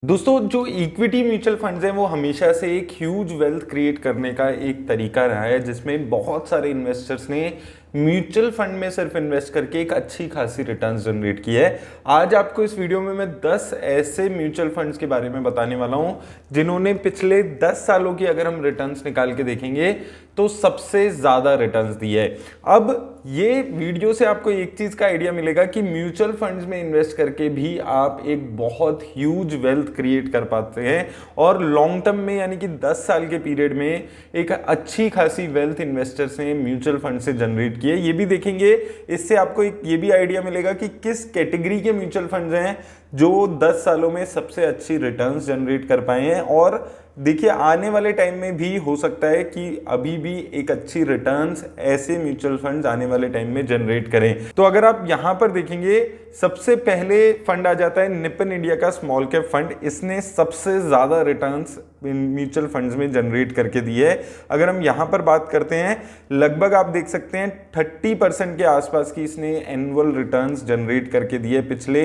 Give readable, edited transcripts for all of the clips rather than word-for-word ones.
दोस्तों जो equity mutual funds हैं वो हमेशा से एक ह्यूज वेल्थ क्रिएट करने का एक तरीका रहा है जिसमें बहुत सारे इन्वेस्टर्स ने म्यूचुअल फंड में सिर्फ इन्वेस्ट करके एक अच्छी खासी रिटर्न्स जनरेट की है। आज आपको इस वीडियो में मैं 10 ऐसे म्यूचुअल फंड्स के बारे में बताने वाला हूं जिन्होंने पिछले 10 सालों की अगर हम रिटर्न्स निकाल के देखेंगे तो सबसे ज्यादा रिटर्न्स दी है। अब ये वीडियो से आपको एक चीज का आइडिया मिलेगा कि म्यूचुअल फंड्स में इन्वेस्ट करके भी आप एक बहुत ह्यूज वेल्थ क्रिएट कर पाते हैं और लॉन्ग टर्म में यानी कि 10 साल के पीरियड में एक अच्छी खासी वेल्थ इन्वेस्टर्स ने म्यूचुअल फंड से जनरेट की है। ये भी देखेंगे, इससे आपको एक ये भी आइडिया मिलेगा कि किस कैटेगरी के म्यूचुअल फंड्स हैं जो 10 सालों में सबसे अच्छी रिटर्न्स जनरेट कर पाए हैं। और देखिए आने वाले टाइम में भी हो सकता है कि अभी भी एक अच्छी रिटर्न्स ऐसे म्यूचुअल फंड्स आने वाले टाइम में जनरेट करें। तो अगर आप यहां पर देखेंगे सबसे पहले फंड आ जाता है निप्पन इंडिया का स्मॉल कैप फंड। इसने सबसे ज्यादा रिटर्न्स म्यूचुअल फंड्स में जनरेट करके दी है। अगर हम यहां पर बात करते हैं लगभग आप देख सकते हैं 30% के आसपास की इसने एनुअल रिटर्न्स जनरेट करके दी है पिछले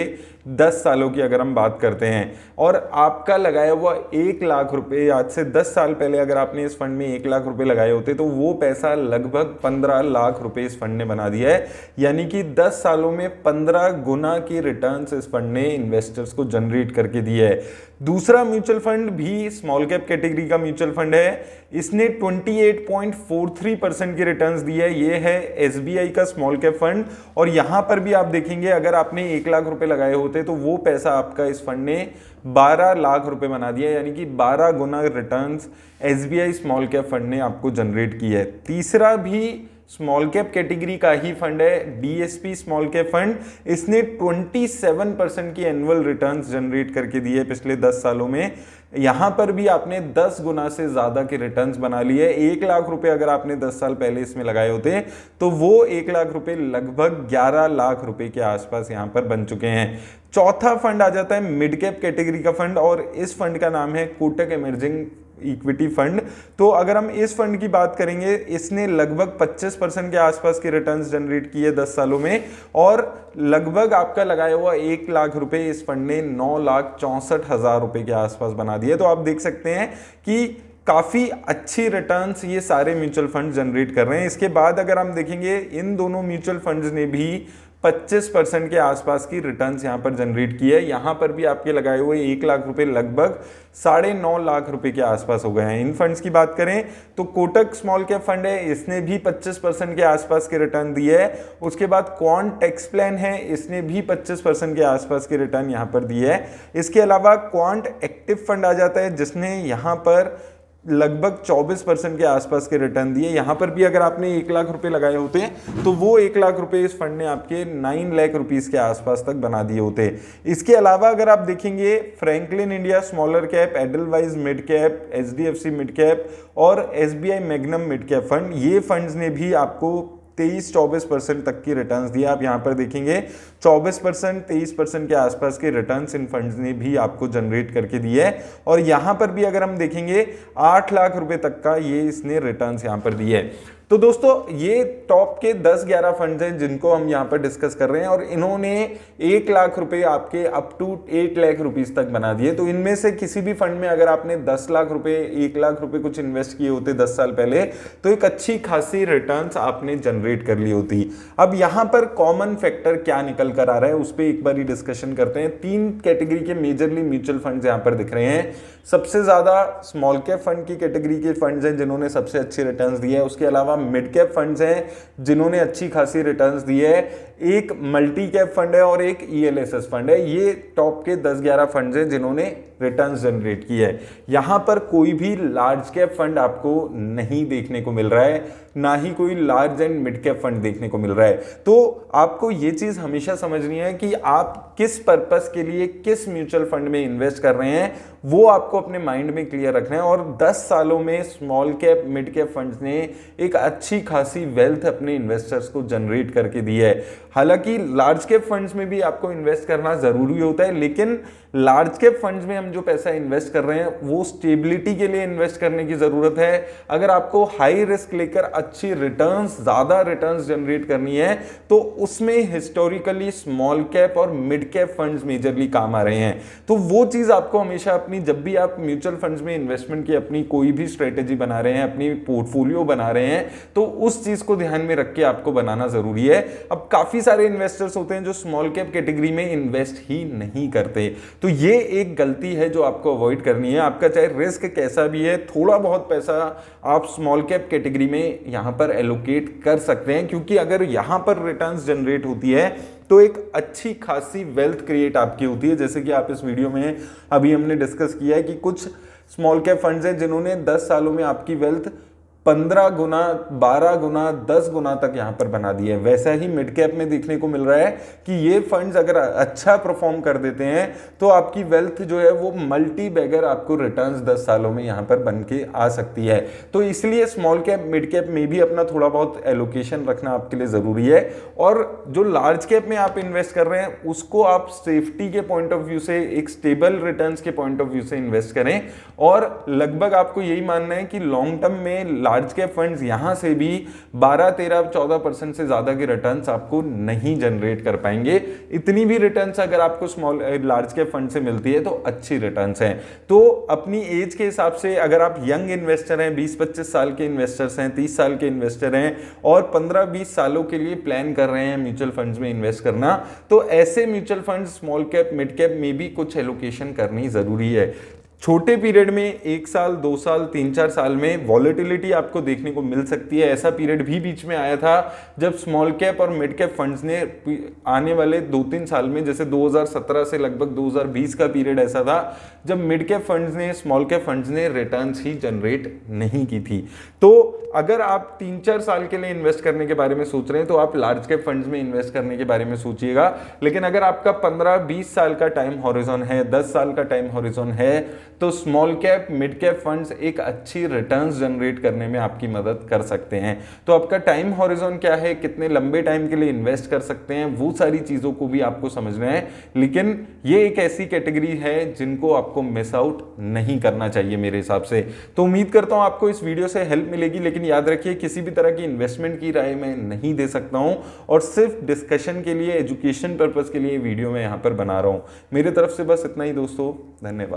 10 सालों की अगर हम बात करते हैं। और आपका लगाया हुआ 1 लाख रुपए, आज से 10 साल पहले अगर आपने इस फंड में 1 लाख रुपए लगाए होते तो वो पैसा लगभग 15 लाख रुपए इस फंड ने बना दिया है। यानी कि 10 सालों में 15 गुना की रिटर्न्स इस फंड ने इन्वेस्टर्स को जनरेट करके दी है। दूसरा म्यूचुअल फंड भी स्मॉल कैप कैटेगरी का म्यूचुअल फंड है। इसने 28.43% की रिटर्न्स दी है। ये है एसबीआई का स्मॉल कैप फंड। और यहां पर भी आप देखेंगे अगर आपने 1 लाख रुपए लगाए होते तो वो पैसा आपका इस फंड ने 12 लाख रुपए बना दिया, यानी कि 12 गुना returns SBI small cap fund ने आपको जनरेट की है। तीसरा भी स्मॉल कैप कैटेगरी का ही फंड है डीएसपी स्मॉल कैप फंड। इसने 27% की एनुअल रिटर्न्स जनरेट करके दी है पिछले 10 सालों में। यहां पर भी आपने 10 गुना से ज्यादा के रिटर्न्स बना लिए। 1 लाख रुपए अगर आपने 10 साल पहले इसमें लगाए होते तो वो 1 लाख रुपए लगभग 11 लाख रुपए के आसपास यहां पर बन चुके हैं। चौथा फंड आ जाता है मिड कैप कैटेगरी का फंड और इस फंड का नाम है कोटक इमर्जिंग इक्विटी फंड। तो अगर हम इस फंड की बात करेंगे इसने लगभग 25% के आसपास की रिटर्न्स जनरेट की है 10 सालों में। और लगभग आपका लगाया हुआ 1 लाख रुपए इस फंड ने 9,64,000 रुपए के आसपास बना दिए। तो आप देख सकते हैं कि काफी अच्छी रिटर्न्स ये सारे म्यूचुअल फंड जनरेट कर रहे हैं। इसके बाद अगर हम देखेंगे इन दोनों म्यूचुअल फंड्स ने भी 25% के आसपास की रिटर्न्स यहां पर जनरेट की है। यहां पर भी आपके लगाए हुए 1 लाख रुपए लगभग 9.5 लाख रुपए के आसपास हो गए हैं। इन फंड्स की बात करें तो कोटक स्मॉल कैप फंड है, इसने भी 25% के आसपास की रिटर्न दी है। उसके बाद क्वांट टैक्स प्लान है, इसने भी 25% के आसपास की रिटर्न यहां पर दी है। इसके अलावा क्वांट एक्टिव फंड आ जाता है जिसने यहां पर लगभग 24% के आसपास के रिटर्न दिए। यहां पर भी अगर आपने 1 लाख रुपए लगाए होते तो वो 1 लाख रुपए इस फंड ने आपके 9 लाख रुपीस के आसपास तक बना दिए होते। इसके अलावा अगर आप देखेंगे Franklin India smaller cap, Edelweiss mid cap, HDFC mid cap और SBI Magnum mid cap fund, ये फंड्स ने भी आपको 23-24% तक की रिटर्न्स दिया। आप यहां पर देखेंगे 24%, 23% के आसपास के रिटर्न्स इन फंड्स ने भी आपको जनरेट करके दिए है। और यहां पर भी अगर हम देखेंगे 8 लाख रुपए तक का ये इसने रिटर्न्स यहां पर दिए है। तो दोस्तों ये टॉप के 10-11 फंड्स हैं जिनको हम यहां पर डिस्कस कर रहे हैं और इन्होंने 1 लाख रुपए आपके अप टू 8 लाख रुपीस तक बना दिए। तो इनमें से किसी भी फंड में अगर आपने 10 लाख रुपए, 1 लाख रुपए कुछ इन्वेस्ट किए होते 10 साल पहले तो एक अच्छी खासी रिटर्न्स आपने जनरेट कर ली होती। अब यहां पर कॉमन फैक्टर क्या निकल कर आ रहा है उस पर एक बार डिस्कशन करते हैं। 3 कैटेगरी के मेजरली म्यूचुअल फंड्स यहां पर दिख रहे हैं। सबसे ज्यादा स्मॉल कैप फंड की कैटेगरी के फंड्स हैं जिन्होंने सबसे अच्छी रिटर्न्स दी है। उसके अलावा मिड कैप फंड्स हैं जिन्होंने अच्छी खासी रिटर्न्स दी है। एक मल्टी कैप फंड है और एक ईएलएसएस फंड है। ये टॉप के 10-11 फंड्स हैं जिन्होंने रिटर्न्स जनरेट की है। यहां पर कोई भी लार्ज कैप फंड आपको नहीं देखने को मिल रहा है, ना ही कोई large and mid cap fund देखने को मिल रहा है। तो आपको ये चीज हमेशा समझनी है कि आप किस पर्पस के लिए किस म्यूचुअल फंड में इन्वेस्ट कर रहे हैं वो आपको अपने माइंड में क्लियर रखना है। और 10 सालों में small cap mid cap funds ने एक अच्छी खासी वेल्थ अपने इन्वेस्टर्स को जनरेट करके दी है। हालांकि लार्ज कैप फंड्स में भी आपको इन्वेस्ट करना जरूरी होता है, लेकिन लार्ज कैप फंड्स में हम जो पैसा इन्वेस्ट कर रहे हैं वो स्टेबिलिटी के लिए इन्वेस्ट करने की जरूरत है। अगर आपको हाई रिस्क लेकर अच्छी रिटर्न्स, ज्यादा रिटर्न्स जनरेट करनी है तो उसमें हिस्टोरिकली स्मॉल कैप और मिड कैप फंड्स मेजरली काम आ रहे हैं। तो वो चीज आपको हमेशा अपनी, जब भी आप म्यूचुअल फंड्स में इन्वेस्टमेंट की अपनी कोई भी स्ट्रेटेजी बना रहे हैं, अपनी पोर्टफोलियो बना रहे हैं, तो उस चीज को ध्यान में रख के आपको बनाना जरूरी है। अब काफी सारे इन्वेस्टर्स होते हैं जो स्मॉल कैप कैटेगरी में इन्वेस्ट ही नहीं करते, तो ये एक गलती है जो आपको अवॉइड करनी है। आपका चाहे रिस्क कैसा भी है, थोड़ा बहुत पैसा आप स्मॉल कैप कैटेगरी में यहां पर एलोकेट कर सकते हैं, क्योंकि अगर यहां पर रिटर्न्स जनरेट होती है तो एक अच्छी खासी वेल्थ क्रिएट आपकी होती है। जैसे कि आप इस वीडियो में अभी हमने डिस्कस किया है कि कुछ स्मॉल कैप फंड्स हैं जिन्होंने 10 सालों में आपकी वेल्थ 15 गुना, 12 गुना, 10 गुना तक यहां पर बना दी है। वैसा ही मिड कैप में देखने को मिल रहा है कि ये फंड्स अगर अच्छा परफॉर्म कर देते हैं तो आपकी वेल्थ जो है वो मल्टी बैगर आपको रिटर्न्स 10 सालों में यहां पर बन के आ सकती है। तो इसलिए स्मॉल कैप मिड कैप में भी अपना थोड़ा बहुत एलोकेशन रखना आपके लिए जरूरी है। और जो लार्ज कैप में आप इन्वेस्ट कर रहे हैं उसको आप सेफ्टी के पॉइंट ऑफ व्यू से, एक स्टेबल रिटर्न्स के पॉइंट ऑफ व्यू से इन्वेस्ट करें। और लगभग आपको यही मानना है कि लॉन्ग टर्म में लार्ज कैप फंड्स यहां से भी 12, 13, 14% से ज्यादा के रिटर्न्स आपको नहीं जनरेट कर पाएंगे। इतनी भी रिटर्न्स अगर आपको स्मॉल लार्ज कैप फंड से मिलती है तो अच्छी रिटर्न्स हैं। तो अपनी एज के हिसाब से अगर आप यंग इन्वेस्टर हैं, 20-25 साल के इन्वेस्टर्स हैं, 30 साल के इन्वेस्टर हैं और 15-20 सालों के लिए प्लान कर रहे हैं म्यूचुअल फंड्स में इन्वेस्ट करना, तो ऐसे mutual funds small cap mid cap में भी कुछ एलोकेशन करनी जरूरी है। छोटे पीरियड में 1 साल, 2 साल, 3-4 साल में वॉलेटिलिटी आपको देखने को मिल सकती है। ऐसा पीरियड भी बीच में आया था जब स्मॉल कैप और मिड कैप फंड्स ने आने वाले 2-3 साल में, जैसे 2017 से लगभग 2020 का पीरियड ऐसा था जब मिड कैप फंड्स ने, स्मॉल कैप फंड्स ने रिटर्न्स ही जनरेट नहीं की थी। तो अगर आप 3-4 साल के लिए इन्वेस्ट करने के बारे में सोच रहे हैं तो आप लार्ज कैप फंड्स में इन्वेस्ट करने के बारे में सोचिएगा। लेकिन अगर आपका 15-20 साल का टाइम हॉरिजॉन है, 10 साल का टाइम हॉरिजॉन है, तो small cap mid cap funds एक अच्छी रिटर्न्स जनरेट करने में आपकी मदद कर सकते हैं। तो आपका टाइम हॉरिजॉन क्या है, कितने लंबे टाइम के लिए इन्वेस्ट कर सकते हैं, वो सारी चीजों को भी आपको समझना है। लेकिन ये एक ऐसी कैटेगरी है जिनको आपको मिस आउट नहीं करना चाहिए मेरे हिसाब से। तो उम्मीद करता हूं आपको इस वीडियो से हेल्प मिलेगी। लेकिन याद रखिए, किसी भी तरह की इन्वेस्टमेंट की राय मैं नहीं दे सकता हूं और सिर्फ डिस्कशन के लिए, एजुकेशन पर्पस के लिए वीडियो मैं यहां पर बना रहा हूं। मेरी तरफ से बस इतना ही दोस्तों, धन्यवाद।